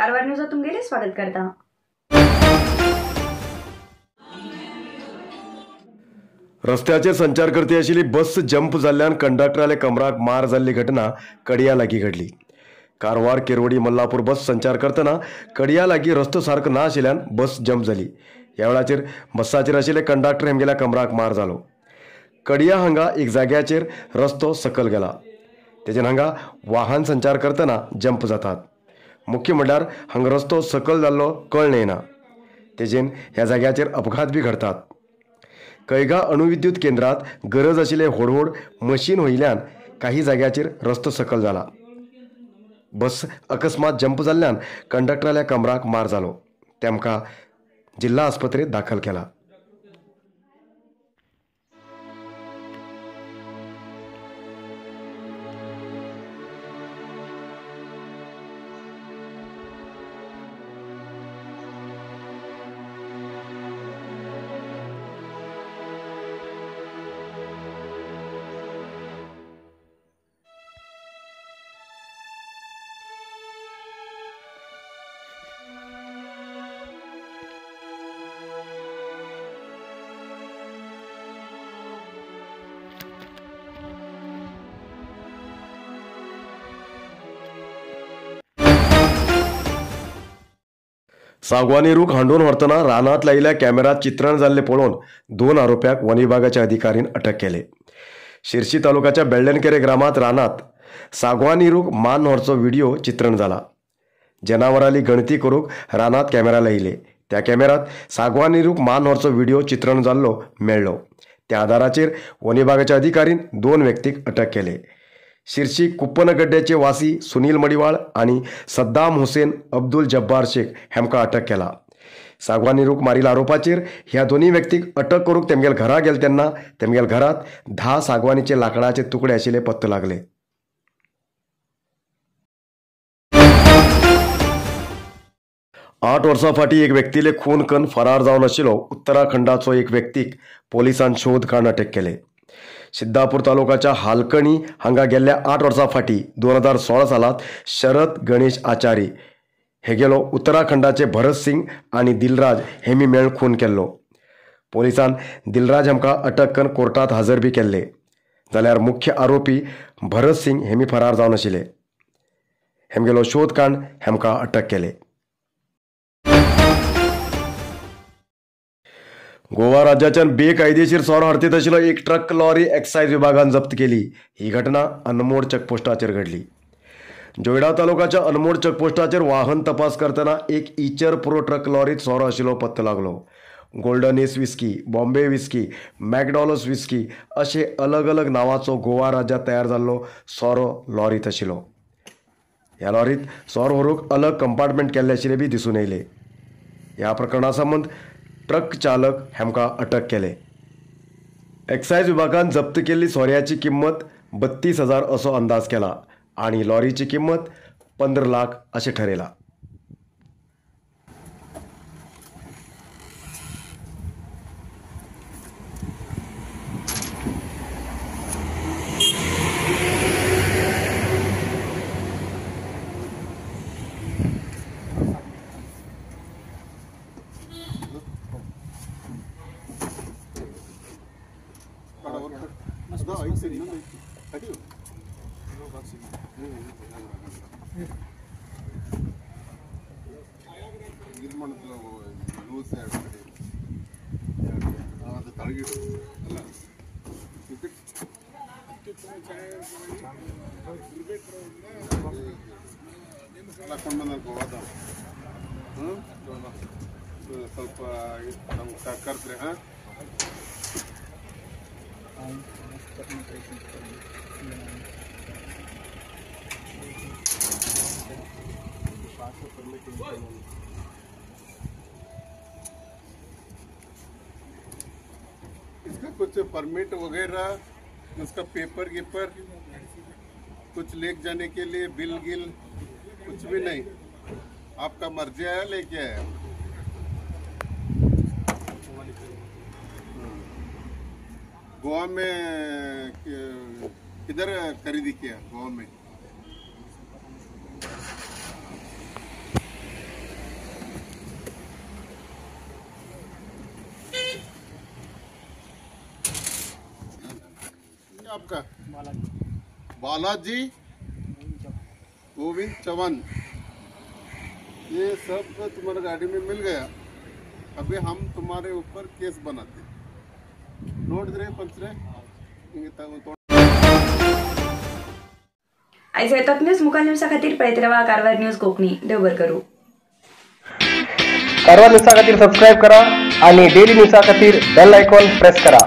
Karwar news तुमगेले स्वागत करता। रस्त्याचेर संचार करती आशिल्ली बस जंप जाल्ल्यान कंडक्टराले कमराक मार जाल्ली घटना कडिया लागीं घडली। कारवार केरवडी मल्लापूर बस संचार करतना कडिया लागीं रस्तो सारको ना आशिल्ल्यान बस जंप जाली। ह्या वेळाचेर बसाचेर आशिल्ले कंडक्टर हेमगेल्या कमराक मार जालो। कडिया हांगा एक जाग्याचेर रस्तो सकल गेला, तेजेन हांगा वाहन संचार करतना जंप जातात। मुख्य म्हणल्यार हांगा रस्तो सकल जाल्लो कळन येना, तेजेन ह्या जाग्याचेर अपघात बी घडतात। कैगा अणुविद्युत केंद्रात गरज आशिल्ले व्हड मशीन वयल्यान काही जाग्याचेर रस्तो सकल जाला। बस अकस्मात जंप जाल्ल्यान कंडक्टराल्या कमराक मार जालो, तेमकां जिल्हा आस्पत्रेत दाखल केला। सागवानी रूख हांडून व्हरतना रानात लायिल्ल्या कॅमेरात चित्रण जाल्ले पळोवन 2 आरोप्यांक वन विभागाच्या अधिकाऱ्यान अटक केले। शिरसी तालुक्याच्या बेल्लेनकेरे ग्रामात रानात सागवानी रूख मान व्हरचो व्हिडिओ चित्रण जाला। जनावरांली गणती करूंक रानात कॅमेरा लायिल्ले, त्या कॅमेरात सागवानी रूख मान व्हरचो व्हिडिओ चित्रण जाल्लो मेळ्ळो। त्या आधाराचेर वन विभागाच्या अधिकाऱ्यान 2 व्यक्तींक अटक केले। शिरसी कुप्पनगड्ड्याचे वासी सुनील मडिवाळ आणि सद्दाम हुसेन अब्दुल जब्बार शेख हेमकां अटक केला। सागवानी रूख मारिल्ल्या आरोपाचेर ह्या दोन्ही व्यक्तींक अटक करूंक तेमगेल घरा गेले तेन्ना तेमगेल घरात 10 सागवानीचे लाकडाचे तुकडे आशिल्ले पत्ते लागले। 8 वर्सां फाटीं एक व्यक्तीले खून करून फरार जावन आशिल्लो उत्तराखंडाचो एक व्यक्तीक पोलिसांन शोध काडून अटक केले। सिद्धापूर तालुक्याच्या हालकणी हांगा गेल्ल्या 8 वर्सां फाटीं 2016 सालांत शरद गणेश आचारी हेगेलो उत्तराखंडाचे भरत सिंग आणि दिलराज हेमी मेळून खून केल्लो। पोलिसांन दिलराज हेमकां अटक करून कोर्टात हजर बी केल्ले, जाल्यार मुख्य आरोपी भरत सिंग हेमी फरार जावन आशिल्ले। हेमगेलो शोध काडून हेमकां अटक केले। गोवा राज्याच्यान बेकायदेशीर सोरो हाडतीत आशिल्लो एक ट्रक लॉरी एक्सायज विभागान जप्त केली। ही घटना अनमोड चेकपोस्टाचेर घडली। जोयडा तालुक्याच्या अनमोड चेकपोस्टाचेर वाहन तपास करतना एक इचर प्रो ट्रक लॉरीत सोरो आशिल्लो पत्तो लागलो। Golden S whisky, Bombay whisky, McDonald's whisky अशे अलग अलग नावाचो गोवा राज्यात तयार जाल्लो सोरो लॉरीत आशिल्लो। ह्या लॉरीत सोरो व्हरूंक अलग कंपार्टमेंट केल्ले आशिल्ले बी दिसून येयले। ह्या प्रकरणा संबंद ट्रक चालक हेमकां अटक केले। एक्सायज विभागान जप्त केल्ली सोऱ्याची किंमत 32,000 असो अंदाज केला आणि लॉरीची किंमत 15 लाख अशें ठरयला। इसका कुछ परमिट वगैरह, उसका पेपर गिपर कुछ लेके जाने के लिए बिल गिल कुछ भी नहीं। आपका मर्जी आया लेके आया। गोवा में किधर खरीदी किया? गोवा में क्या आपका? बालाजी गोविंद चौहान। ये सब तुम्हारे गाड़ी में मिल गया। अभी हम तुम्हारे ऊपर केस बनाते। नोट दे पंचरे आयज येतात न्यूज मुखाल न्यूजा खातीर पळयत रावा कारवार न्यूज कोंकणी। देव बरें करूं। कारवार न्यूजा खातीर सबस्क्राईब करा आणि डेली न्यूजा खातीर बेल आयकॉन प्रेस करा।